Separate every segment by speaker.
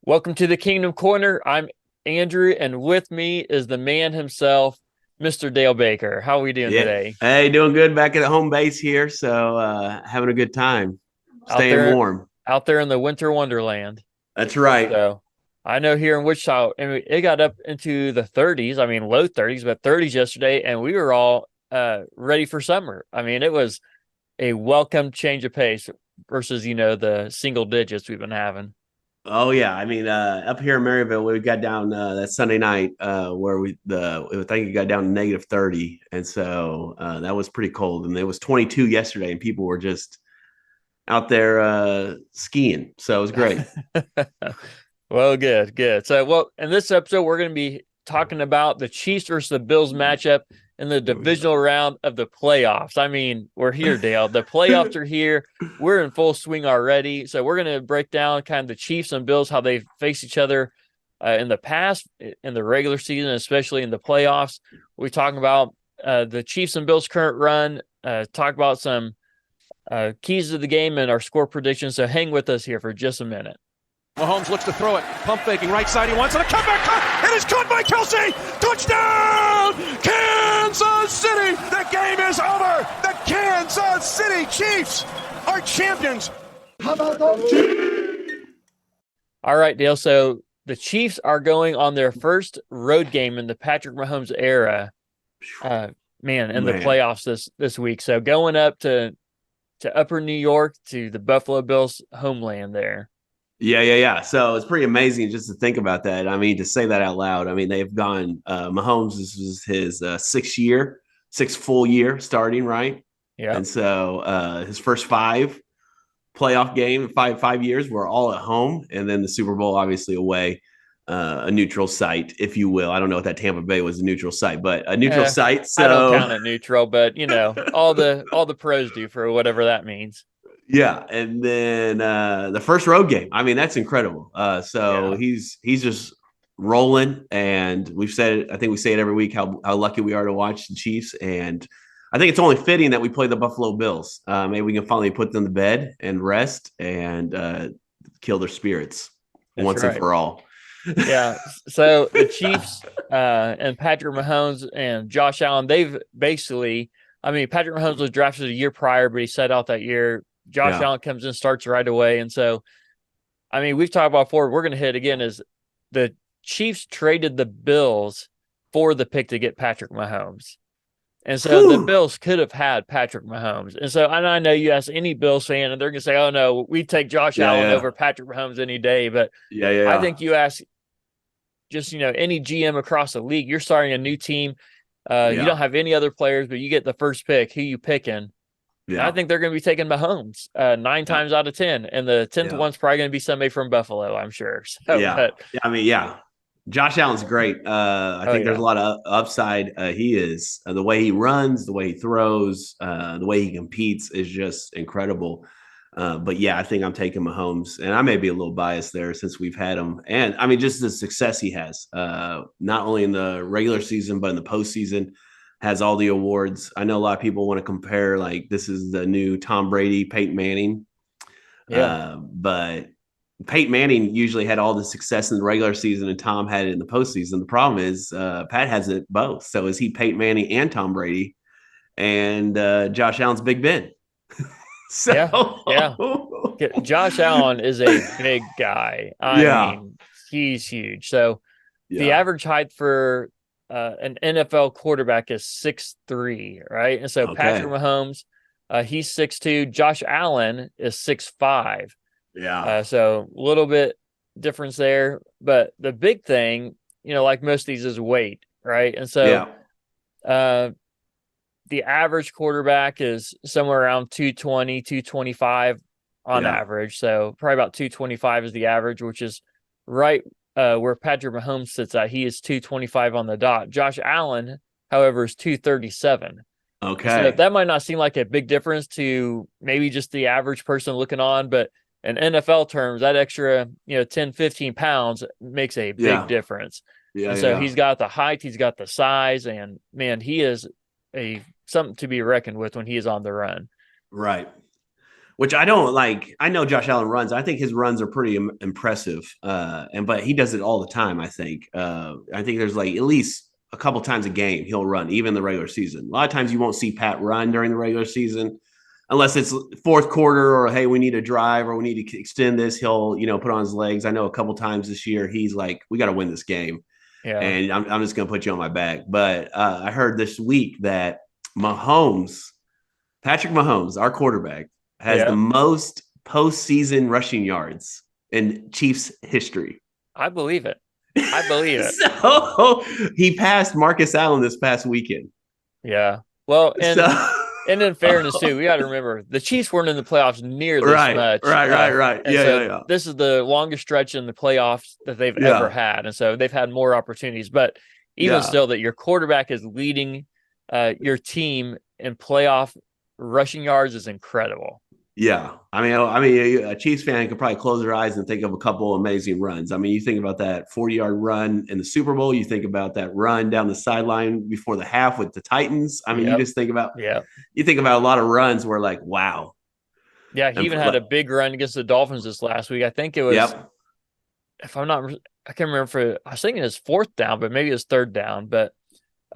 Speaker 1: Welcome to the Kingdom Corner. I'm Andrew, and with me is the man himself, Mr. Dale Baker. How are we doing
Speaker 2: Yeah.
Speaker 1: today?
Speaker 2: Hey, doing good back at home base here. So having a good time,
Speaker 1: Out
Speaker 2: staying
Speaker 1: there,
Speaker 2: warm.
Speaker 1: out there in the winter wonderland.
Speaker 2: That's right.
Speaker 1: So I know here in Wichita, and it got up into the 30s. I mean, low 30s, but 30s yesterday, and we were all ready for summer. I mean, it was a welcome change of pace versus the single digits we've been having.
Speaker 2: Oh yeah. I mean, up here in Maryville, we got down that Sunday night where I think it got down to -30, and so that was pretty cold. And it was 22 yesterday, and people were just out there skiing. So it was great.
Speaker 1: Well, good, good. So, in this episode, we're going to be talking about the Chiefs versus the Bills matchup in the divisional round of the playoffs. I mean, we're here, Dale. The playoffs are here. We're in full swing already. So, we're going to break down kind of the Chiefs and Bills, how they face each other in the past, in the regular season, especially in the playoffs. We're talking about the Chiefs and Bills' current run, talk about some keys to the game and our score predictions. So, hang with us here for just a minute.
Speaker 3: Mahomes looks to throw it. Pump faking right side. He wants it. A comeback cut. It is caught by Kelsey. Touchdown! Kansas City. The game is over. The Kansas City Chiefs are champions.
Speaker 4: How about those Chiefs?
Speaker 1: All right, Dale. So the Chiefs are going on their first road game in the Patrick Mahomes era. In the playoffs this week. So going up to Upper New York to the Buffalo Bills homeland there.
Speaker 2: Yeah. So it's pretty amazing just to think about that. I mean, to say that out loud. I mean, they've gone. Mahomes, this was his sixth full year starting, right?
Speaker 1: Yeah.
Speaker 2: And so his first five playoff game, five years were all at home, and then the Super Bowl obviously away, a neutral site, if you will. I don't know if that Tampa Bay was a neutral site, but a neutral site. So
Speaker 1: I don't count it neutral, but all the pros do for whatever that means.
Speaker 2: yeah, and then the first road game. I mean, that's incredible. So
Speaker 1: Yeah.
Speaker 2: he's just rolling, and we've said it. I think we say it every week how lucky we are to watch the Chiefs, and I think it's only fitting that we play the Buffalo Bills. Maybe we can finally put them to bed and rest and kill their spirits once and for all.
Speaker 1: Yeah. So the Chiefs and Patrick Mahomes and Josh Allen, they've basically, I mean, Patrick Mahomes was drafted a year prior, but he sat out that year. Josh Allen comes in, starts right away. And so, I mean, we've talked about before, we're going to hit again is the Chiefs traded the Bills for the pick to get Patrick Mahomes. And so the Bills could have had Patrick Mahomes. And so I know you ask any Bills fan, and they're going to say, oh, no, we take Josh Allen over Patrick Mahomes any day. But I think you ask just, any GM across the league, you're starting a new team. You don't have any other players, but you get the first pick. Who you picking? Yeah. I think they're going to be taking Mahomes 9 times out of 10. And the 10th one's probably going to be somebody from Buffalo, I'm sure. So,
Speaker 2: I mean, Josh Allen's great. I think there's a lot of upside. He is the way he runs, the way he throws, the way he competes is just incredible. But yeah, I think I'm taking Mahomes, and I may be a little biased there since we've had him. And I mean, just the success he has, not only in the regular season but in the postseason, has all the awards. I know a lot of people want to compare like this is the new Tom Brady, Peyton Manning. But Peyton Manning usually had all the success in the regular season, and Tom had it in the postseason. The problem is Pat has it both. So is he Peyton Manning and Tom Brady, and Josh Allen's Big Ben?
Speaker 1: Yeah. Josh Allen is a big guy. I mean, he's huge. So the average height for an NFL quarterback is 6'3", right? And so Patrick Mahomes, he's 6'2". Josh Allen is 6'5".
Speaker 2: Yeah.
Speaker 1: So a little bit difference there. But the big thing, like most of these is weight, right? And so the average quarterback is somewhere around 220, 225 on average. So probably about 225 is the average, which is right where Patrick Mahomes sits at. He is 225 on the dot. Josh Allen, however, is 237.
Speaker 2: Okay.
Speaker 1: So that might not seem like a big difference to maybe just the average person looking on, but in NFL terms, that extra, 10, 15 pounds makes a big difference. He's got the height, he's got the size, and man, he is something to be reckoned with when he is on the run.
Speaker 2: Right. which I don't like. I know Josh Allen runs. I think his runs are pretty impressive. But he does it all the time. I think there's like at least a couple times a game he'll run, even the regular season. A lot of times you won't see Pat run during the regular season unless it's fourth quarter or, hey, we need a drive or we need to extend this. He'll, put on his legs. I know a couple times this year he's like, we got to win this game. Yeah. And I'm just going to put you on my back. But I heard this week that Patrick Mahomes, our quarterback, has the most postseason rushing yards in Chiefs history.
Speaker 1: I believe it.
Speaker 2: So he passed Marcus Allen this past weekend.
Speaker 1: Yeah. Well, and in fairness too, we got to remember the Chiefs weren't in the playoffs near this much.
Speaker 2: Right. Yeah.
Speaker 1: This is the longest stretch in the playoffs that they've ever had, and so they've had more opportunities. But even still, that your quarterback is leading your team in playoff rushing yards is incredible.
Speaker 2: Yeah. I mean, a Chiefs fan could probably close their eyes and think of a couple amazing runs. I mean, you think about that 40-yard run in the Super Bowl. You think about that run down the sideline before the half with the Titans. I mean, you just think about you think about a lot of runs where like, wow.
Speaker 1: Yeah, he even had a big run against the Dolphins this last week. I think it was, if I'm not, I can't remember I was thinking it's fourth down, but maybe it's third down. But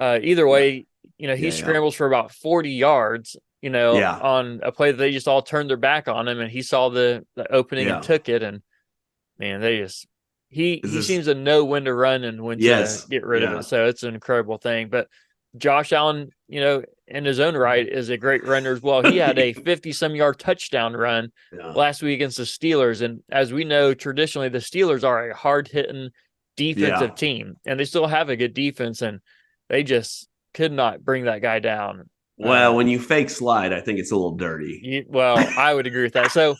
Speaker 1: either way, he scrambles for about 40 yards. On a play that they just all turned their back on him, and he saw the opening and took it. And man, he seems to know when to run and when to get rid of it. So it's an incredible thing. But Josh Allen, in his own right, is a great runner as well. He had a 50-some yard touchdown run last week against the Steelers. And as we know, traditionally the Steelers are a hard hitting defensive team, and they still have a good defense, and they just could not bring that guy down.
Speaker 2: Well, when you fake slide, I think it's a little dirty.
Speaker 1: I would agree with that. So,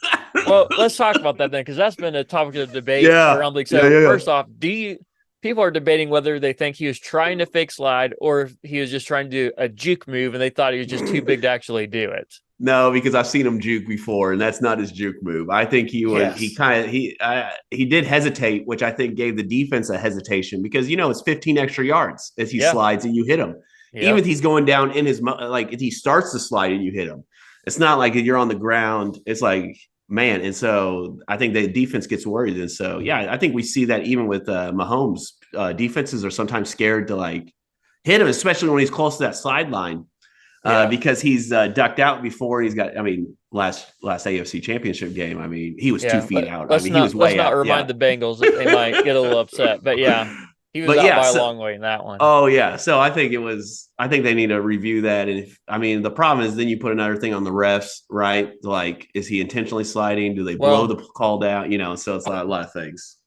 Speaker 1: let's talk about that then, because that's been a topic of debate around the league. So, first off, people are debating whether they think he was trying to fake slide or if he was just trying to do a juke move and they thought he was just too big to actually do it?
Speaker 2: No, because I've seen him juke before, and that's not his juke move. I think he did hesitate, which I think gave the defense a hesitation because it's 15 extra yards as he slides and you hit him. Even if he's going down in his, like if he starts to slide and you hit him, it's not like you're on the ground. It's like, man. And so I think the defense gets worried. And so, I think we see that even with Mahomes, defenses are sometimes scared to like hit him, especially when he's close to that sideline because he's ducked out before. He's got, last AFC championship game. I mean, he was 2 feet out. He was way out. Let's not
Speaker 1: remind the Bengals that they might get a little upset, but he was out by a long way in that one.
Speaker 2: Oh, yeah. So I think they need to review that. And the problem is then you put another thing on the refs, right? Like, is he intentionally sliding? Do they blow the call down? So it's a lot of things.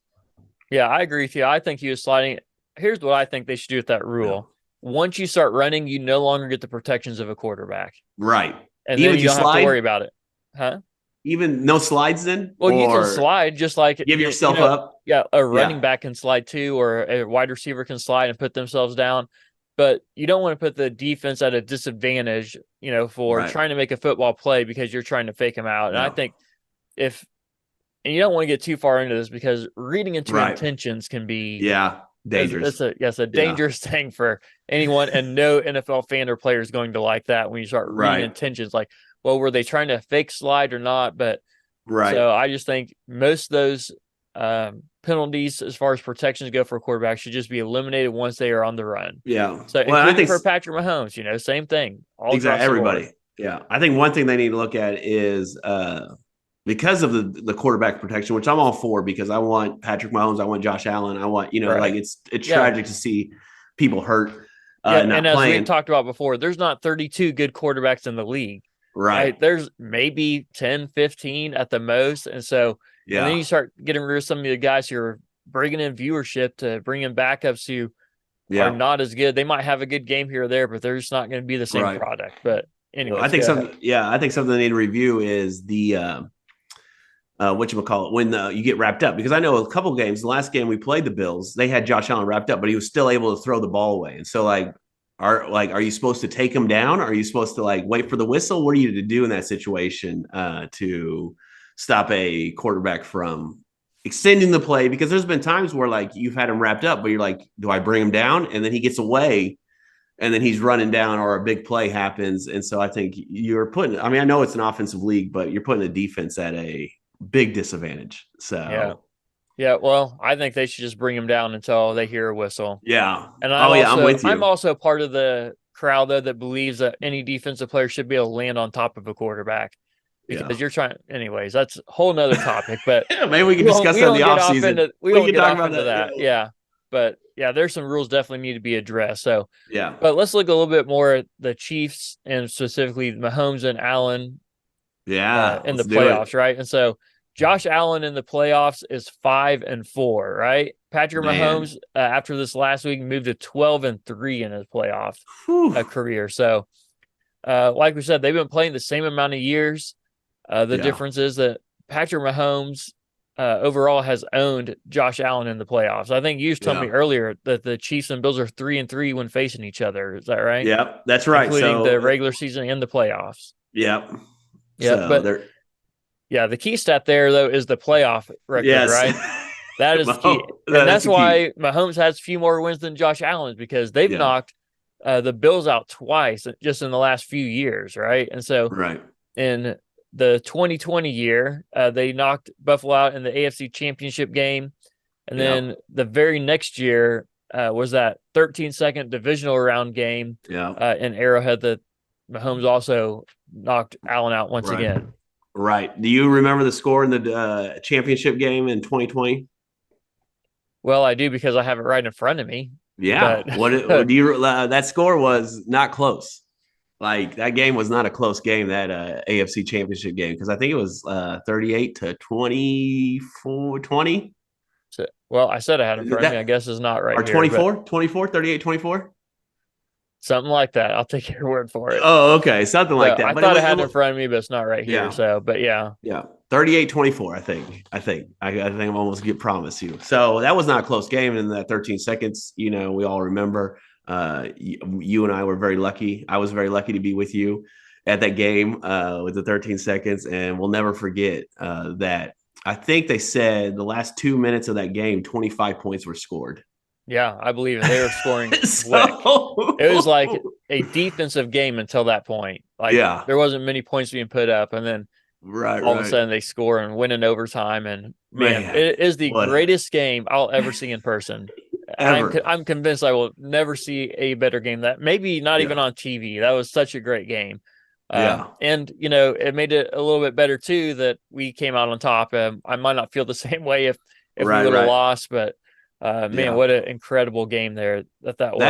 Speaker 1: Yeah, I agree with you. I think he was sliding. Here's what I think they should do with that rule. Yeah. Once you start running, you no longer get the protections of a quarterback.
Speaker 2: Right.
Speaker 1: And even then you don't have to worry about it. Huh?
Speaker 2: Even no slides then?
Speaker 1: Well, you can slide just like
Speaker 2: give yourself up.
Speaker 1: Yeah, a running back can slide too, or a wide receiver can slide and put themselves down. But you don't want to put the defense at a disadvantage, for trying to make a football play because you're trying to fake them out. And I think and you don't want to get too far into this because reading into intentions can be
Speaker 2: dangerous.
Speaker 1: It's a dangerous thing for anyone, and no NFL fan or player is going to like that when you start reading intentions like, well, were they trying to fake slide or not? But so I just think most of those penalties as far as protections go for a quarterback should just be eliminated once they are on the run.
Speaker 2: Yeah.
Speaker 1: So I think for Patrick Mahomes, same thing.
Speaker 2: Exactly. Everybody. Yeah. I think one thing they need to look at is because of the quarterback protection, which I'm all for because I want Patrick Mahomes, I want Josh Allen, I want, like it's tragic to see people hurt.
Speaker 1: And as we talked about before, there's not 32 good quarterbacks in the league. Right. There's maybe 10, 15 at the most. And so and then you start getting rid of some of the guys who are bringing in viewership to bring in backups who are not as good. They might have a good game here or there, but they're just not going to be the same product. But anyway,
Speaker 2: I think something they need to review is the whatchamacallit, when you get wrapped up, because I know a couple games, the last game we played the Bills, they had Josh Allen wrapped up, but he was still able to throw the ball away. And so are you supposed to take him down? Are you supposed to wait for the whistle? What are you to do in that situation to stop a quarterback from extending the play? Because there's been times where you've had him wrapped up, but you're like, do I bring him down? And then he gets away and then he's running down or a big play happens. And so I think you're putting, I mean, I know it's an offensive league, but you're putting the defense at a big disadvantage. So
Speaker 1: yeah. Well, I think they should just bring him down until they hear a whistle.
Speaker 2: yeah.
Speaker 1: And
Speaker 2: I'm with you.
Speaker 1: I'm also part of the crowd though that believes that any defensive player should be able to land on top of a quarterback. Because you're trying, anyways, that's a whole nother topic. But
Speaker 2: yeah, maybe we can discuss that in the offseason.
Speaker 1: We don't get off into that. Yeah. But yeah, there's some rules definitely need to be addressed. So,
Speaker 2: yeah.
Speaker 1: But let's look a little bit more at the Chiefs and specifically Mahomes and Allen.
Speaker 2: Yeah.
Speaker 1: In the playoffs, right? And so Josh Allen in the playoffs is 5-4, right? Patrick Mahomes, after this last week, moved to 12-3 in his playoff career. So, like we said, they've been playing the same amount of years. The difference is that Patrick Mahomes overall has owned Josh Allen in the playoffs. I think you told me earlier that the Chiefs and Bills are 3-3 when facing each other. Is that right?
Speaker 2: Yep, that's right.
Speaker 1: Including the regular season and the playoffs.
Speaker 2: Yep.
Speaker 1: Yeah, so but the key stat there though is the playoff record, right? That is the key, and that's why Mahomes has a few more wins than Josh Allen because they've knocked the Bills out twice just in the last few years, right? And so, in the 2020 year, they knocked Buffalo out in the AFC Championship game. And then the very next year was that 13-second divisional round game in Arrowhead that Mahomes also knocked Allen out once again.
Speaker 2: Right. Do you remember the score in the championship game in 2020?
Speaker 1: Well, I do because I have it right in front of me.
Speaker 2: Yeah. What do you? That score was not close. Like that game was not a close game, that AFC Championship game, because I think it was 38-20.
Speaker 1: So, well, I said I had it in front of me. I guess it's not right
Speaker 2: or
Speaker 1: here.
Speaker 2: 24, 38-24?
Speaker 1: Something like that. I'll take your word for it.
Speaker 2: Oh, okay. Something like that.
Speaker 1: I thought I had it in front of me, but it's not right here. So, but yeah.
Speaker 2: 38-24, I think. I think I'm almost promise you. So that was not a close game in that 13 seconds. You know, we all remember. You and I were very lucky. I was very lucky to be with you at that game with the 13 seconds. And we'll never forget that. I think they said the last 2 minutes of that game, 25 points were scored.
Speaker 1: Yeah, I believe it. They were scoring quick. It was like a defensive game until that point. Like there wasn't many points being put up. And then all of a sudden they score and win in overtime. And man, it is the greatest game I'll ever see in person. I'm convinced I will never see a better game. That maybe not even on TV. That was such a great game. And you know, it made it a little bit better too that we came out on top. I might not feel the same way if we would have lost, but man, what an incredible game there that was.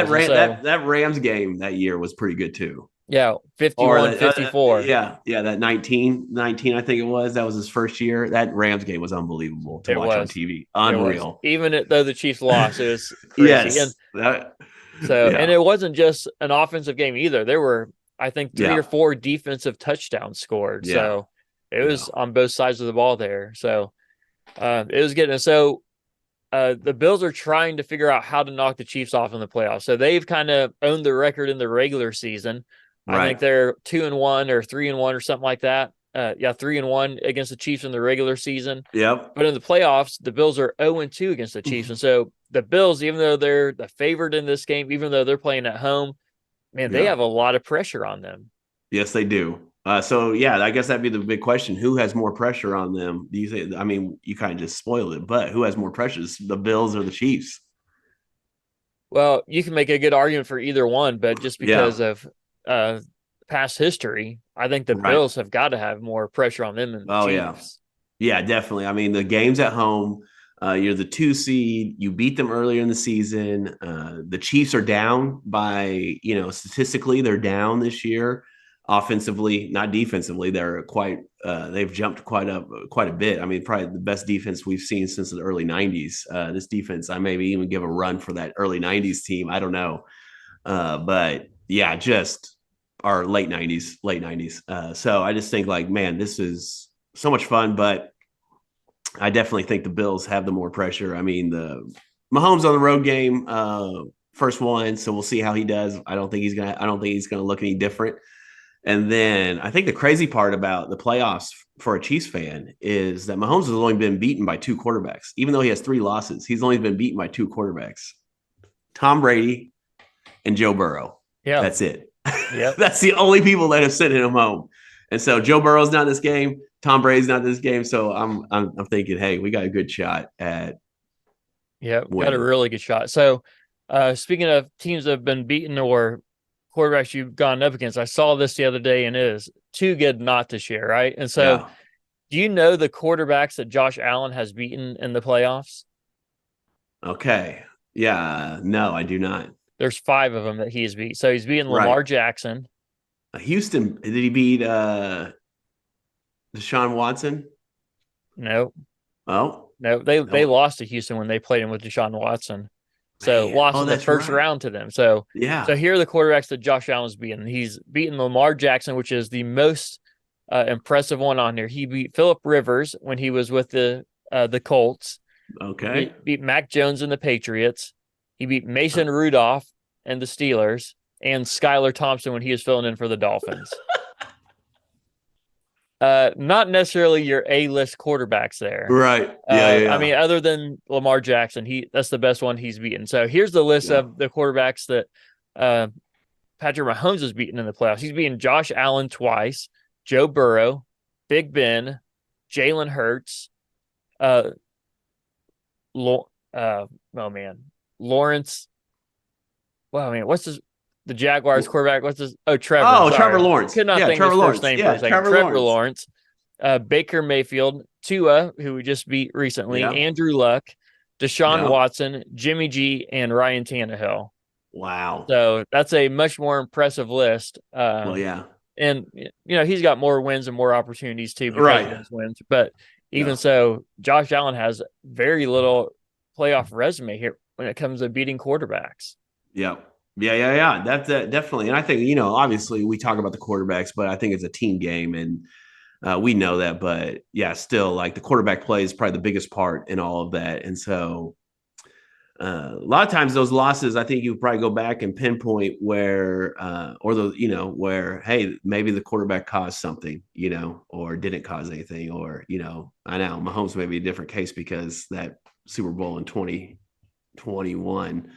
Speaker 2: That Rams game that year was pretty good too.
Speaker 1: Yeah, 51-54.
Speaker 2: That 19, I think it was. That was his first year. That Rams game was unbelievable to watch on TV. Unreal.
Speaker 1: Even though the Chiefs lost, it was crazy. And it wasn't just an offensive game either. There were, I think, 3 or 4 defensive touchdowns scored. So it was on both sides of the ball there. So it was good. And so the Bills are trying to figure out how to knock the Chiefs off in the playoffs. So they've kind of owned the record in the regular season. I think they're 2-1 or 3-1 or something like that. 3-1 against the Chiefs in the regular season.
Speaker 2: Yep.
Speaker 1: But in the playoffs, the Bills are 0-2 against the Chiefs. And so the Bills, even though they're the favorite in this game, even though they're playing at home, man, they have a lot of pressure on them.
Speaker 2: Yes, they do. I guess that'd be the big question. Who has more pressure on them? Do you think? I mean, you kind of just spoiled it, but who has more pressure, the Bills or the Chiefs?
Speaker 1: Well, you can make a good argument for either one, but just because of past history, I think the Bills have got to have more pressure on them than the Chiefs.
Speaker 2: Yeah, definitely. I mean, the games at home, you're the 2 seed. You beat them earlier in the season. The Chiefs are down by, statistically, they're down this year. Offensively, not defensively, they're they've jumped quite a bit. I mean, probably the best defense we've seen since the early 90s. This defense, I maybe even give a run for that early 90s team. I don't know. But yeah, just our late 90s. So I just think man, this is so much fun, but I definitely think the Bills have the more pressure. I mean, the Mahomes on the road game, first one. So we'll see how he does. I don't think he's going to look any different. And then I think the crazy part about the playoffs for a Chiefs fan is that Mahomes has only been beaten by 2 quarterbacks. Even though he has 3 losses, he's only been beaten by 2 quarterbacks, Tom Brady and Joe Burrow.
Speaker 1: Yeah.
Speaker 2: That's it.
Speaker 1: Yep.
Speaker 2: That's the only people that have sent him home. And so Joe Burrow's not in this game. Tom Brady's not in this game. So I'm thinking, hey, we got a good shot at
Speaker 1: got a really good shot. So speaking of teams that have been beaten or quarterbacks you've gone up against, I saw this the other day and it is too good not to share, right? And so do you know the quarterbacks that Josh Allen has beaten in the playoffs?
Speaker 2: Okay. Yeah. No, I do not.
Speaker 1: There's 5 of them that he has beat. So he's beaten Lamar Jackson.
Speaker 2: Houston, did he beat Deshaun Watson?
Speaker 1: No.
Speaker 2: Oh.
Speaker 1: No, they lost to Houston when they played him with Deshaun Watson. So lost in the first round to them. So here are the quarterbacks that Josh Allen's beaten. He's beaten Lamar Jackson, which is the most impressive one on here. He beat Phillip Rivers when he was with the Colts.
Speaker 2: Okay.
Speaker 1: He beat Mac Jones and the Patriots. He beat Mason Rudolph and the Steelers, and Skylar Thompson when he was filling in for the Dolphins. Not necessarily your A-list quarterbacks there.
Speaker 2: Right.
Speaker 1: I mean, other than Lamar Jackson, that's the best one he's beaten. So here's the list of the quarterbacks that Patrick Mahomes has beaten in the playoffs. He's beaten Josh Allen twice, Joe Burrow, Big Ben, Jalen Hurts, Lawrence. Well, I mean, the Jaguars quarterback? Trevor.
Speaker 2: Oh, Trevor Lawrence.
Speaker 1: Could not think of his first name for a second. Trevor Lawrence. Baker Mayfield, Tua, who we just beat recently, Andrew Luck, Deshaun Watson, Jimmy G, and Ryan Tannehill.
Speaker 2: Wow.
Speaker 1: So that's a much more impressive list. And, he's got more wins and more opportunities too because of his wins. But even so, Josh Allen has very little playoff resume here when it comes to beating quarterbacks.
Speaker 2: Yeah. That's definitely. And I think, obviously we talk about the quarterbacks, but I think it's a team game and we know that. But still, like the quarterback play is probably the biggest part in all of that. And so a lot of times those losses, I think you probably go back and pinpoint where, where, hey, maybe the quarterback caused something, or didn't cause anything, or, I know Mahomes may be a different case because that Super Bowl in 2021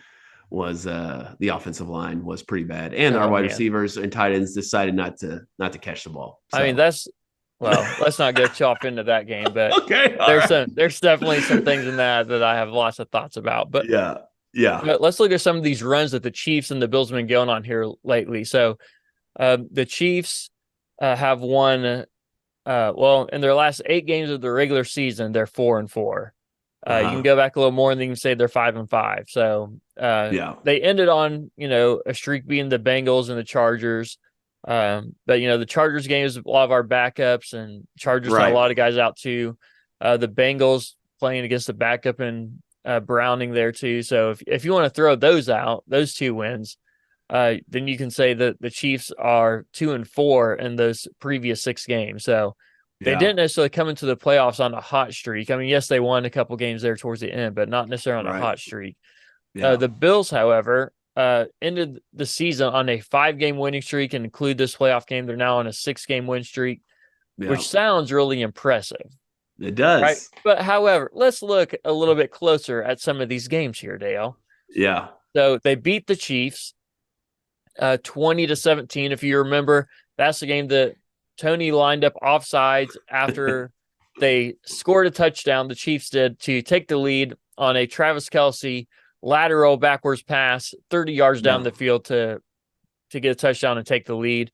Speaker 2: was the offensive line was pretty bad, and our wide receivers and tight ends decided not to catch the ball. So.
Speaker 1: I mean, let's not go chop into that game, but
Speaker 2: okay,
Speaker 1: there's definitely some things in that I have lots of thoughts about. But but let's look at some of these runs that the Chiefs and the Bills have been going on here lately. So the Chiefs have won in their last 8 games of the regular season, they're 4-4. You can go back a little more and then you can say they're 5-5. So they ended on, a streak being the Bengals and the Chargers. But the Chargers game is a lot of our backups, and Chargers had a lot of guys out too. The Bengals playing against the backup and Browning there too. So if you want to throw those out, those 2 wins, then you can say that the Chiefs are 2-4 in those previous 6 games. So they didn't necessarily come into the playoffs on a hot streak. I mean, yes, they won a couple games there towards the end, but not necessarily on a hot streak. The Bills, however, ended the season on a 5-game winning streak, and include this playoff game, they're now on a 6-game win streak, which sounds really impressive.
Speaker 2: It does.
Speaker 1: Right? But however, let's look a little bit closer at some of these games here, Dale.
Speaker 2: Yeah.
Speaker 1: So they beat the Chiefs 20-17. If you remember, that's the game that Tony lined up offsides after they scored a touchdown, the Chiefs did, to take the lead on a Travis Kelce lateral backwards pass 30 yards down the field to get a touchdown and take the lead.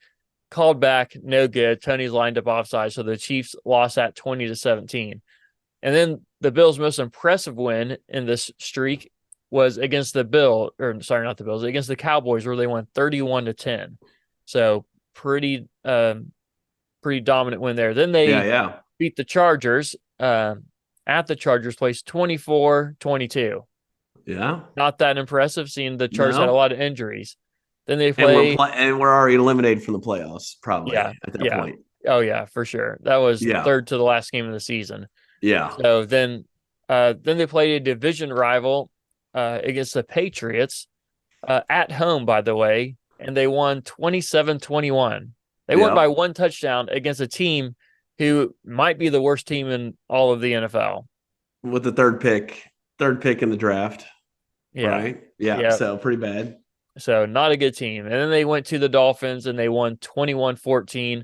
Speaker 1: Called back, no good. Tony's lined up offside, so the Chiefs lost that 20-17. And then the Bills' most impressive win in this streak was against against the Cowboys, where they won 31-10. So pretty dominant win there. Then they beat the Chargers at the Chargers place 24-22.
Speaker 2: Yeah.
Speaker 1: Not that impressive, seeing the Chargers had a lot of injuries. Then they play,
Speaker 2: and we're already eliminated from the playoffs, probably at that point.
Speaker 1: Oh yeah, for sure. That was third to the last game of the season.
Speaker 2: Yeah.
Speaker 1: So then they played a division rival against the Patriots at home, by the way, and they won 27-21. They won by 1 touchdown against a team who might be the worst team in all of the NFL.
Speaker 2: With the third pick in the draft.
Speaker 1: Yeah.
Speaker 2: Right? Yeah. So pretty bad.
Speaker 1: So not a good team. And then they went to the Dolphins and they won 21-14.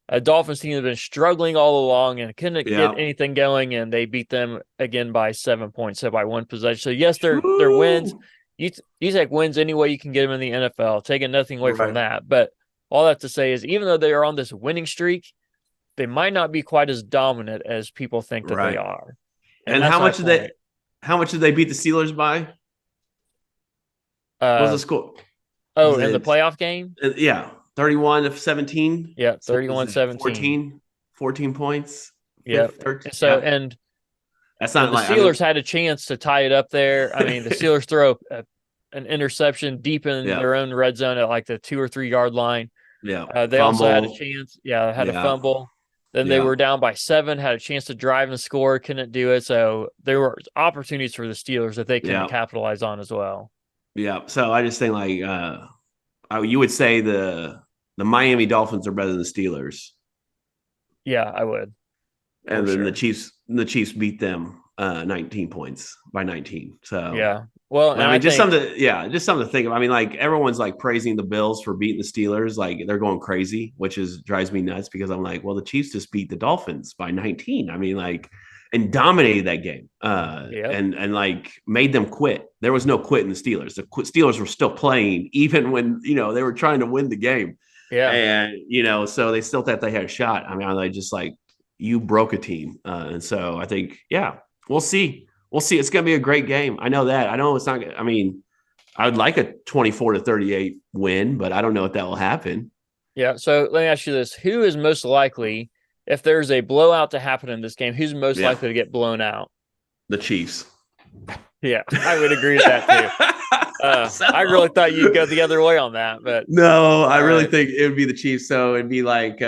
Speaker 1: A Dolphins team has been struggling all along and couldn't get anything going, and they beat them again by 7 points, so by one possession. So yes, they're wins. You take wins any way you can get them in the NFL, taking nothing away from that. But all that to say is, even though they are on this winning streak, they might not be quite as dominant as people think that they are.
Speaker 2: And how much did they beat the Steelers by? What was the score?
Speaker 1: Oh, in the playoff game?
Speaker 2: Yeah. 31-17.
Speaker 1: Yeah, 31-17.
Speaker 2: 14 points.
Speaker 1: Yeah. So, and
Speaker 2: that's not
Speaker 1: the Steelers had a chance to tie it up there. I mean, the Steelers throw an interception deep in their own red zone at like the 2 or 3 yard line.
Speaker 2: Yeah.
Speaker 1: They also had a chance. Yeah, had a fumble. Then they were down by 7, had a chance to drive and score, couldn't do it. So there were opportunities for the Steelers that they couldn't capitalize on as well.
Speaker 2: Yeah. So I just think like you would say the Miami Dolphins are better than the Steelers.
Speaker 1: Yeah, I would.
Speaker 2: And then the Chiefs beat them 19 points by 19. So
Speaker 1: yeah. Well,
Speaker 2: I mean, just something to think of. I mean, like everyone's like praising the Bills for beating the Steelers, like they're going crazy, which drives me nuts because I'm like, well, the Chiefs just beat the Dolphins by 19. I mean, like, and dominated that game, and like made them quit. There was no quit in the Steelers. The Steelers were still playing even when they were trying to win the game.
Speaker 1: Yeah,
Speaker 2: and so they still thought they had a shot. I mean, they just like you broke a team, and so I think we'll see. We'll see. It's going to be a great game. I know that. I know it's not. I mean, I would like a 24-38 win, but I don't know if that will happen.
Speaker 1: Yeah. So let me ask you this: who is most likely, if there's a blowout to happen in this game, who's most likely to get blown out?
Speaker 2: The Chiefs.
Speaker 1: Yeah, I would agree with that too. I really thought you'd go the other way on that, but
Speaker 2: no, I really think it would be the Chiefs. So it'd be like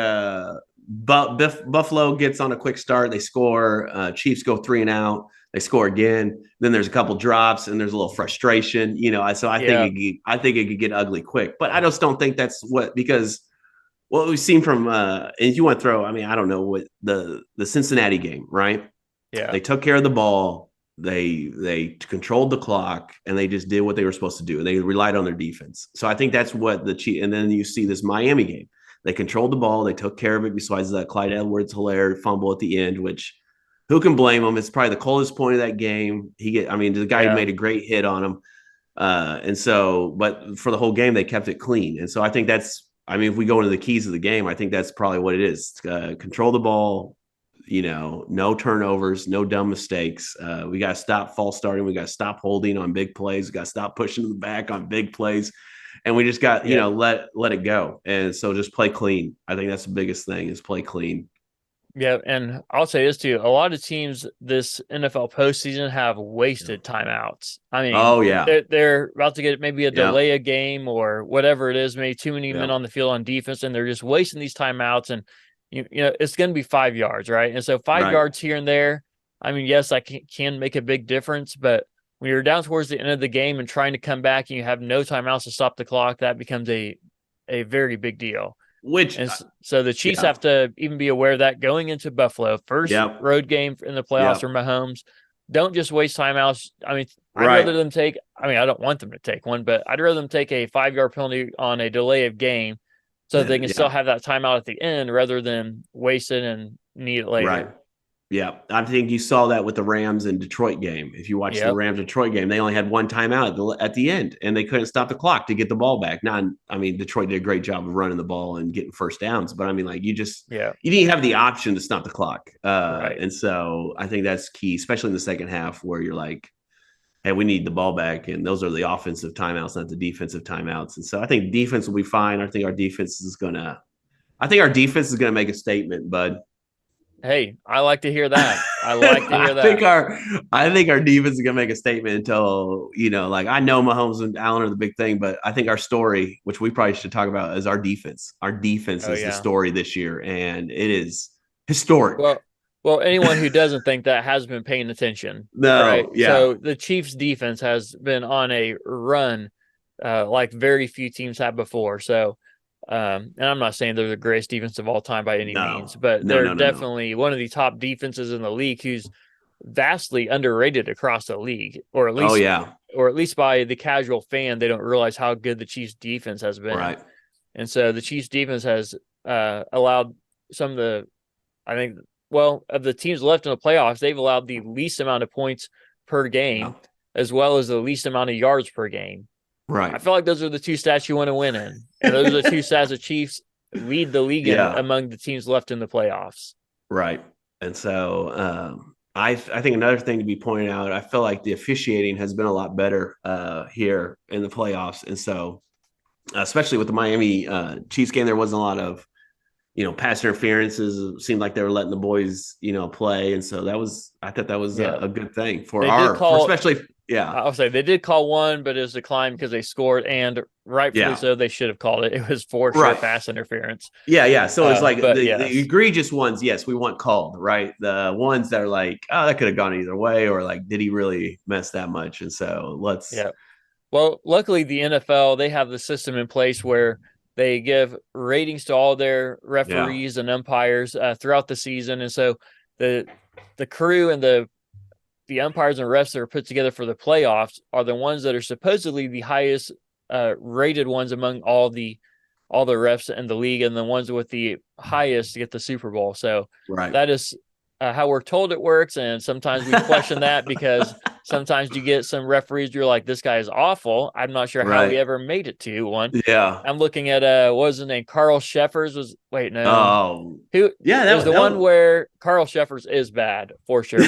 Speaker 2: Buffalo gets on a quick start, they score. Chiefs go 3 and out. They score again. Then there's a couple drops, and there's a little frustration. So I think it could get ugly quick. But I just don't think that's because what we've seen from and if you want to throw, I mean, I don't know what the Cincinnati game, right?
Speaker 1: Yeah,
Speaker 2: they took care of the ball. They controlled the clock, and they just did what they were supposed to do, and they relied on their defense. So I think that's what and then you see this Miami game. They controlled the ball. They took care of it. Besides that Clyde Edwards-Helaire fumble at the end, which. Who can blame him? It's probably the coldest point of that game. The guy made a great hit on him. But for the whole game, they kept it clean. And so I think if we go into the keys of the game, I think that's probably what it is. Control the ball, no turnovers, no dumb mistakes. We got to stop false starting. We got to stop holding on big plays. We got to stop pushing to the back on big plays. And we just got, let it go. And so just play clean. I think that's the biggest thing is play clean.
Speaker 1: Yeah, and I'll say this too. A lot of teams this NFL postseason have wasted timeouts. I mean, they're about to get maybe a delay a game or whatever it is, maybe too many men on the field on defense, and they're just wasting these timeouts. And it's going to be 5 yards, right? And so 5 yards here and there. I mean, yes, I can make a big difference, but when you're down towards the end of the game and trying to come back and you have no timeouts to stop the clock, that becomes a very big deal. So the Chiefs have to even be aware of that going into Buffalo. First road game in the playoffs for Mahomes. Don't just waste timeouts. I mean, I'd rather them take – I mean, I don't want them to take one, but I'd rather them take a 5-yard penalty on a delay of game so that they can still have that timeout at the end rather than waste it and need it later.
Speaker 2: Right. Yeah, I think you saw that with the Rams and Detroit game. If you watch the Rams Detroit game, they only had one timeout at the end, and they couldn't stop the clock to get the ball back. Now, I mean, Detroit did a great job of running the ball and getting first downs, but I mean, like you didn't have the option to stop the clock. And so I think that's key, especially in the second half where you're like, hey, we need the ball back, and those are the offensive timeouts, not the defensive timeouts. And so I think defense will be fine. I think our defense is going to make a statement, bud.
Speaker 1: Hey, I like to hear that. I
Speaker 2: think our defense is gonna make a statement until I know Mahomes and Allen are the big thing, but I think our story, which we probably should talk about, is our defense. Our defense is the story this year, and it is historic.
Speaker 1: Well, anyone who doesn't think that has been paying attention.
Speaker 2: No,
Speaker 1: right?
Speaker 2: Yeah.
Speaker 1: So the Chiefs' defense has been on a run, like very few teams have before. So. And I'm not saying they're the greatest defense of all time by any means, but they're definitely one of the top defenses in the league who's vastly underrated across the league, or at
Speaker 2: Oh
Speaker 1: least,
Speaker 2: yeah,
Speaker 1: or at least by the casual fan, they don't realize how good the Chiefs defense has been.
Speaker 2: right.
Speaker 1: And so the Chiefs defense has allowed some of the, I think, well, of the teams left in the playoffs, they've allowed the least amount of points per game, as well as the least amount of yards per game.
Speaker 2: Right.
Speaker 1: I feel like those are the two stats you want to win in. And those are the two stats the Chiefs lead the league in among the teams left in the playoffs.
Speaker 2: Right. And so I think another thing to be pointed out, I feel like the officiating has been a lot better here in the playoffs. And so especially with the Miami Chiefs game, there wasn't a lot of, pass interferences. It seemed like they were letting the boys, play. And so I thought that was a good thing for especially. Yeah.
Speaker 1: I'll say they did call one, but it was declined because they scored, and rightfully so, they should have called it. It was for sure pass interference.
Speaker 2: Yeah, yeah. So it's like the egregious ones, yes, we want called, right? The ones that are like, oh, that could have gone either way, or like, did he really mess that much? And so
Speaker 1: Yeah. Well, luckily the NFL, they have the system in place where they give ratings to all their referees and umpires throughout the season. And so the crew and the umpires and refs that are put together for the playoffs are the ones that are supposedly the highest rated ones among all the refs in the league, and the ones with the highest to get the Super Bowl. So that is how we're told it works. And sometimes we question that because sometimes you get some referees, you're like, this guy is awful. I'm not sure how he ever made it to one.
Speaker 2: Yeah.
Speaker 1: I'm looking at, what was his name? Carl Sheffers was, wait, no.
Speaker 2: Oh.
Speaker 1: That was the one where Carl Sheffers is bad for sure.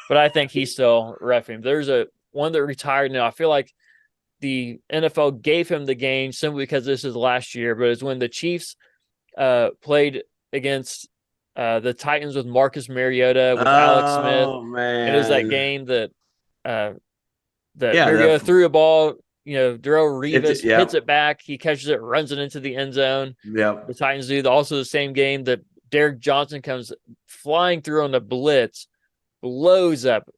Speaker 1: But I think he's still reffing. There's one that retired now. I feel like the NFL gave him the game simply because this is last year, but it's when the Chiefs played against the Titans with Marcus Mariota, with Alex Smith.
Speaker 2: Oh, man.
Speaker 1: It was that game that Mariota threw a ball, Darrelle Revis hits it back. He catches it, runs it into the end zone.
Speaker 2: Yep.
Speaker 1: The Titans do. Also the same game that Derek Johnson comes flying through on the blitz, blows up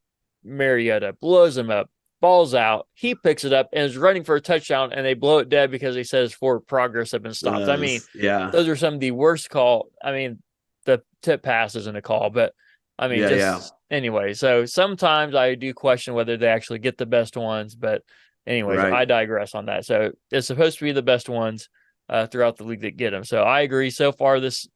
Speaker 1: Mariota, blows him up, ball's out. He picks it up and is running for a touchdown, and they blow it dead because he says forward progress have been stopped. I mean, those are some of the worst call. I mean, the tip pass isn't a call, but I mean, anyway. So sometimes I do question whether they actually get the best ones, but anyways, I digress on that. So it's supposed to be the best ones throughout the league that get them. So I agree. So far this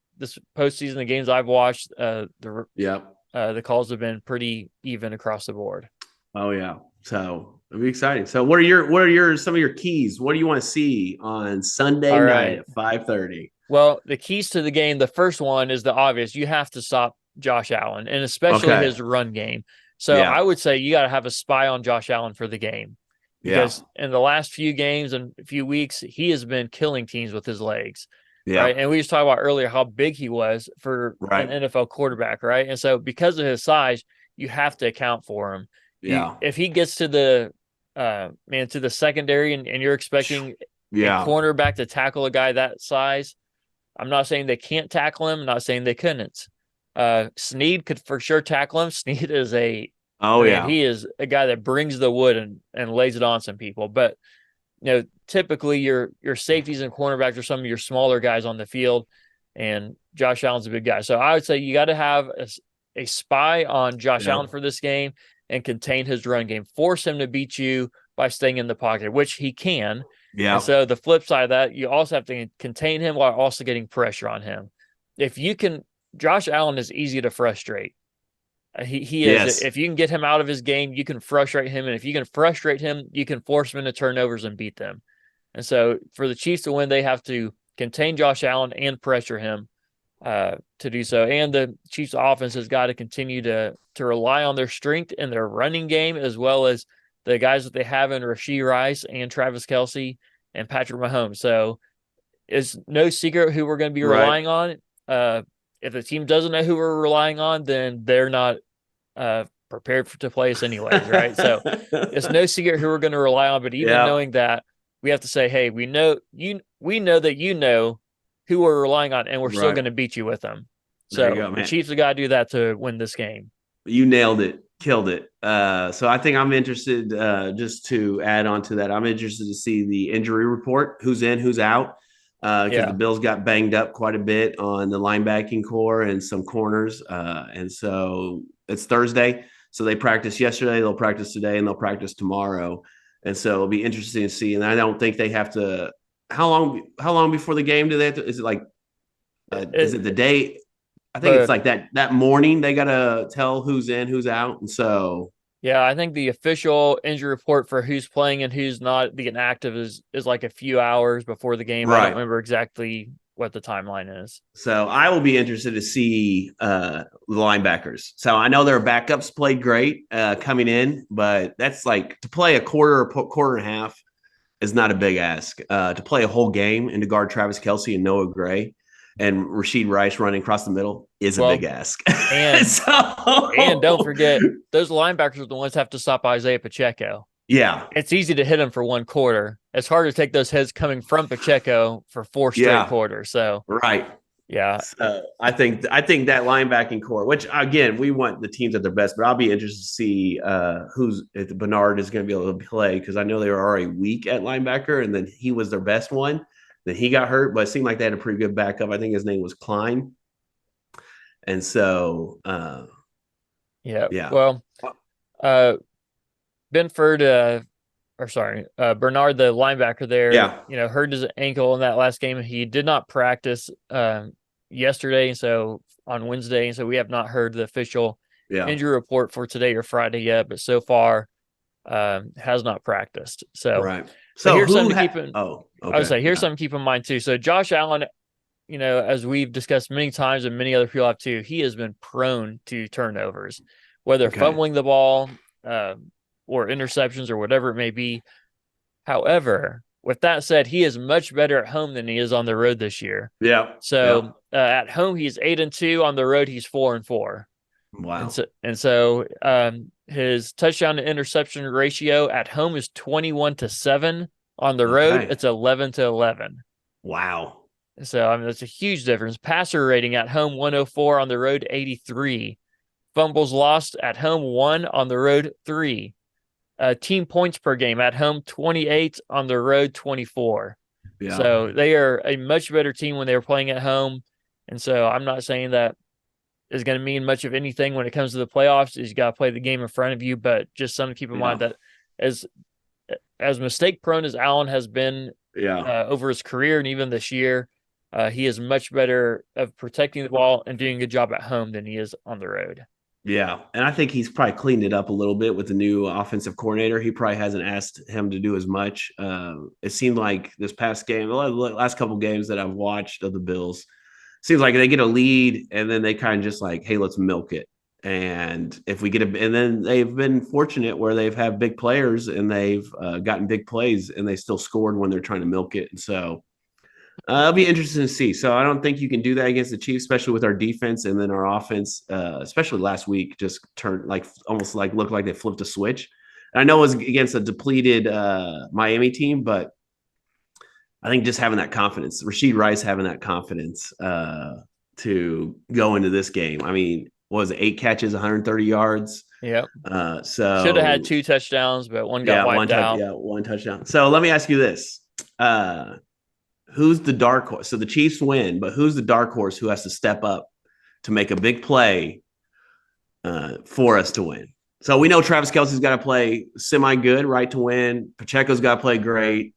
Speaker 1: postseason, the games I've watched, the calls have been pretty even across the board.
Speaker 2: Oh yeah. So it'll be exciting. So what are some of your keys? What do you want to see on Sunday night at 5:30?
Speaker 1: Well, the keys to the game, the first one is the obvious. You have to stop Josh Allen, and especially his run game. So I would say you got to have a spy on Josh Allen for the game, because in the last few games and a few weeks, he has been killing teams with his legs. Yeah. Right. And we just talked about earlier how big he was for an NFL quarterback. Right. And so because of his size, you have to account for him.
Speaker 2: Yeah.
Speaker 1: If he gets to the to the secondary and you're expecting a cornerback to tackle a guy that size, I'm not saying they can't tackle him. I'm not saying they couldn't. Snead could for sure tackle him. Snead is he is a guy that brings the wood and lays it on some people. But typically your safeties and cornerbacks are some of your smaller guys on the field, and Josh Allen's a big guy. So I would say you got to have a spy on Josh Allen for this game and contain his run game. Force him to beat you by staying in the pocket, which he can. Yeah. And so the flip side of that, you also have to contain him while also getting pressure on him. Josh Allen is easy to frustrate. He is. Yes. If you can get him out of his game, you can frustrate him. And if you can frustrate him, you can force him into turnovers and beat them. And so for the Chiefs to win, they have to contain Josh Allen and pressure him to do so. And the Chiefs offense has got to continue to rely on their strength in their running game, as well as the guys that they have in Rashee Rice and Travis Kelce and Patrick Mahomes. So it's no secret who we're going to be relying on. If the team doesn't know who we're relying on, then they're not prepared to play us anyways, right? So it's no secret who we're going to rely on. But even knowing that, we have to say, hey, we know that who we're relying on, and we're still going to beat you with them. So the Chiefs have got to do that to win this game.
Speaker 2: You nailed it. Killed it. So I think I'm interested, just to add on to that, I'm interested to see the injury report, who's in, who's out. Because the Bills got banged up quite a bit on the linebacking core and some corners. And so it's Thursday. So they practiced yesterday, they'll practice today, and they'll practice tomorrow. And so it'll be interesting to see. And I don't think they have to. How long before the game do they have to? Is it like? Is it the day? I think it's like that morning they got to tell who's in, who's out, and so.
Speaker 1: Yeah, I think the official injury report for who's playing and who's not being active is like a few hours before the game. Right. I don't remember exactly what the timeline is.
Speaker 2: So I will be interested to see the linebackers. So I know their backups played great coming in, but that's like to play a quarter and a half is not a big ask. To play a whole game and to guard Travis Kelce and Noah Gray and Rashid Rice running across the middle is a big ask.
Speaker 1: And and don't forget, those linebackers are the ones that have to stop Isaiah Pacheco.
Speaker 2: Yeah.
Speaker 1: It's easy to hit him for one quarter. It's hard to take those hits coming from Pacheco for 4 straight quarters. So yeah.
Speaker 2: So I think that linebacking core, which again, we want the teams at their best, but I'll be interested to see if Bernard is going to be able to play, because I know they were already weak at linebacker, and then he was their best one. Then he got hurt, but it seemed like they had a pretty good backup. I think his name was Klein. And so,
Speaker 1: yeah. Well, Bernard, the linebacker there, hurt his ankle in that last game. He did not practice yesterday, so on Wednesday, and so we have not heard the official injury report for today or Friday yet, but so far has not practiced. So,
Speaker 2: So
Speaker 1: here's something to keep in.
Speaker 2: Okay.
Speaker 1: I would say here's something to keep in mind too. So Josh Allen, as we've discussed many times and many other people have too, he has been prone to turnovers, whether fumbling the ball or interceptions or whatever it may be. However, with that said, he is much better at home than he is on the road this year.
Speaker 2: Yeah.
Speaker 1: So at home he's 8-2. On the road he's 4-4.
Speaker 2: Wow.
Speaker 1: And so his touchdown to interception ratio at home is 21-7. On the road, it's 11-11.
Speaker 2: Wow.
Speaker 1: So that's a huge difference. Passer rating at home 104, on the road 83. Fumbles lost at home 1, on the road 3. Team points per game at home 28, on the road 24. Yeah. So they are a much better team when they were playing at home. And so I'm not saying that is going to mean much of anything when it comes to the playoffs. Is you got to play the game in front of you, but just something to keep in mind that as mistake prone as Allen has been over his career and even this year, he is much better of protecting the ball and doing a good job at home than he is on the road.
Speaker 2: Yeah, and I think he's probably cleaned it up a little bit with the new offensive coordinator. He probably hasn't asked him to do as much. It seemed like this past game, the last couple of games that I've watched of the Bills, seems like they get a lead and then they kind of just like, hey, let's milk it. And if we get and then they've been fortunate where they've had big players and they've gotten big plays and they still scored when they're trying to milk it. And so it'll be interesting to see. So I don't think you can do that against the Chiefs, especially with our defense, and then our offense, especially last week, just turned almost looked like they flipped a switch. And I know it was against a depleted Miami team, but I think just having that confidence, Rashid Rice having that confidence to go into this game. I mean, what was it, 8 catches, 130 yards?
Speaker 1: Yeah.
Speaker 2: So
Speaker 1: should have had 2 touchdowns, but one got wiped out.
Speaker 2: Yeah, 1 touchdown. So let me ask you this. Who's the dark horse? So the Chiefs win, but who's the dark horse who has to step up to make a big play for us to win? So we know Travis Kelce's got to play semi-good, right, to win. Pacheco's got to play great.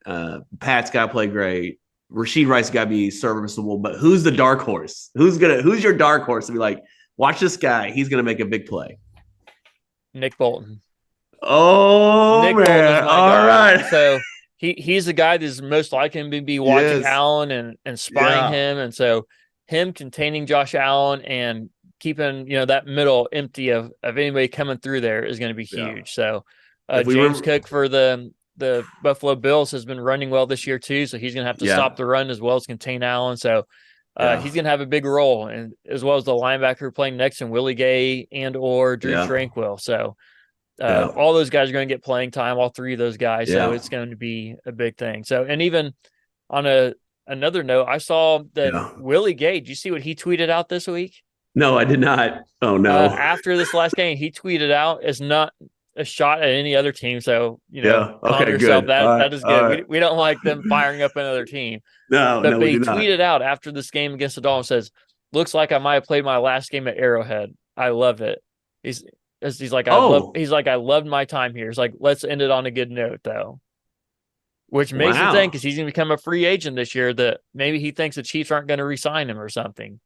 Speaker 2: Pat's got to play great. Rashid Rice got to be serviceable. But who's the dark horse? Who's your dark horse to be like, watch this guy. He's going to make a big play.
Speaker 1: Nick Bolton.
Speaker 2: Oh,
Speaker 1: Nick
Speaker 2: man.
Speaker 1: Bolton is my
Speaker 2: All
Speaker 1: guy.
Speaker 2: right.
Speaker 1: So he's the guy that's most likely to be watching Allen and spying him. And so him containing Josh Allen and keeping, that middle empty of anybody coming through there is going to be huge. So James Cook for the Buffalo Bills has been running well this year too. So he's going to have to stop the run as well as contain Allen. So he's going to have a big role, and as well as the linebacker playing next to Willie Gay and or Drew Tranquil. So all those guys are going to get playing time, all 3 of those guys. So it's going to be a big thing. So, and even on another note, I saw that Willie Gay, did you see what he tweeted out this week?
Speaker 2: No, I did not. Oh, no.
Speaker 1: After this last game, he tweeted out, it's not a shot at any other team. So, calm yourself.
Speaker 2: Good.
Speaker 1: That is good.
Speaker 2: Right.
Speaker 1: We don't like them firing up another team.
Speaker 2: But
Speaker 1: he tweeted out after this game against the Dolphins, says, looks like I might have played my last game at Arrowhead. I love it. He's like,
Speaker 2: Oh,
Speaker 1: I loved my time here. He's like, let's end it on a good note, though. Which makes me think, because he's going to become a free agent this year, that maybe he thinks the Chiefs aren't going to re-sign him or something.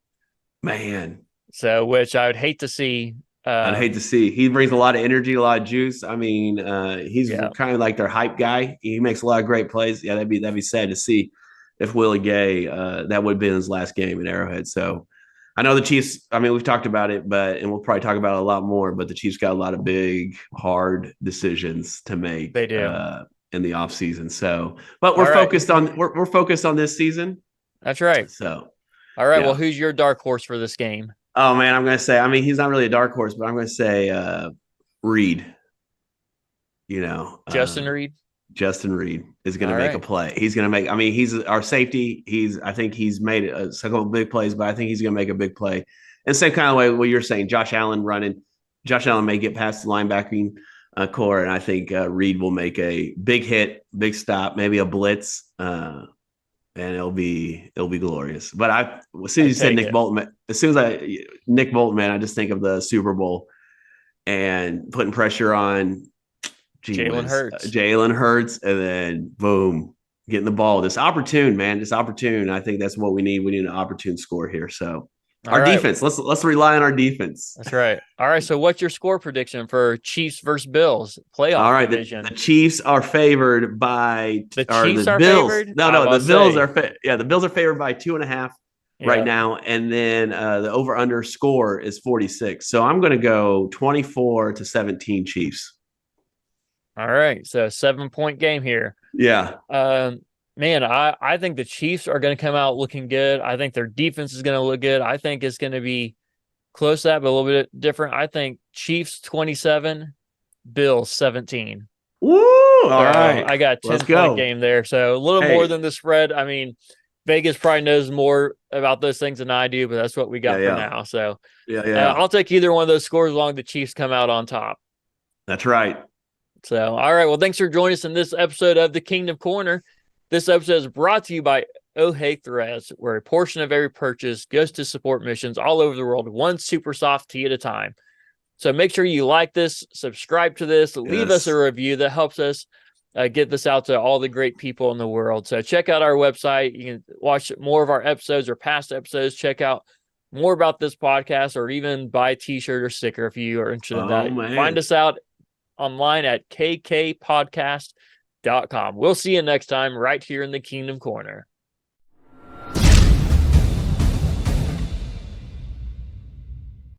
Speaker 2: man.
Speaker 1: So, which I would hate to see.
Speaker 2: I'd hate to see. He brings a lot of energy, a lot of juice. I mean, he's kind of like their hype guy. He makes a lot of great plays. Yeah, that'd be sad to see if Willie Gay, that would have been his last game at Arrowhead. So I know the Chiefs, I mean, we've talked about it, and we'll probably talk about it a lot more, but the Chiefs got a lot of big, hard decisions to make.
Speaker 1: They do.
Speaker 2: In the offseason. So, but we're focused on this season.
Speaker 1: That's right.
Speaker 2: So,
Speaker 1: all right. Yeah. Well, who's your dark horse for this game?
Speaker 2: Oh man, I'm going to say, I mean, he's not really a dark horse, but I'm going to say Reed.
Speaker 1: Justin Reed.
Speaker 2: Justin Reed is going to make a play. He's going to make, I mean, he's our safety. I think he's made a couple of big plays, but I think he's going to make a big play. And same kind of way what you're saying, Josh Allen running. Josh Allen may get past the linebacking core, and I think Reed will make a big hit, big stop, maybe a blitz, and it'll be glorious. But as soon as you said Nick Bolton, man, I just think of the Super Bowl and putting pressure on
Speaker 1: Jalen
Speaker 2: Hurts, and then boom, getting the ball. This opportune. I think that's what we need. We need an opportune score here. So. Defense. Let's rely on our defense.
Speaker 1: That's right. All right. So, what's your score prediction for Chiefs versus Bills playoff?
Speaker 2: All right.
Speaker 1: Division?
Speaker 2: The Chiefs are favored by
Speaker 1: the Chiefs are
Speaker 2: Bills.
Speaker 1: Favored?
Speaker 2: No. The Bills are the Bills are favored by 2.5 right now, and then the over under score is 46. So I'm going to go 24-17 Chiefs.
Speaker 1: All right. So 7-point game here.
Speaker 2: Yeah.
Speaker 1: Man, I think the Chiefs are going to come out looking good. I think their defense is going to look good. I think it's going to be close to that, but a little bit different. I think Chiefs 27, Bills 17.
Speaker 2: Woo! All right.
Speaker 1: I got a 10-point game there. So a little more than the spread. I mean, Vegas probably knows more about those things than I do, but that's what we got for now. So I'll take either one of those scores as long as the Chiefs come out on top.
Speaker 2: That's right.
Speaker 1: So, all right. Well, thanks for joining us in this episode of the Kingdom Corner. This episode is brought to you by Oh Hey Threads, where a portion of every purchase goes to support missions all over the world, one super soft tea at a time. So make sure you like this, subscribe to this, leave us a review. That helps us get this out to all the great people in the world. So check out our website. You can watch more of our episodes or past episodes. Check out more about this podcast, or even buy a t-shirt or sticker if you are interested in that.
Speaker 2: Man.
Speaker 1: Find us out online at kkpodcast.com. We'll see you next time right here in the Kingdom Corner.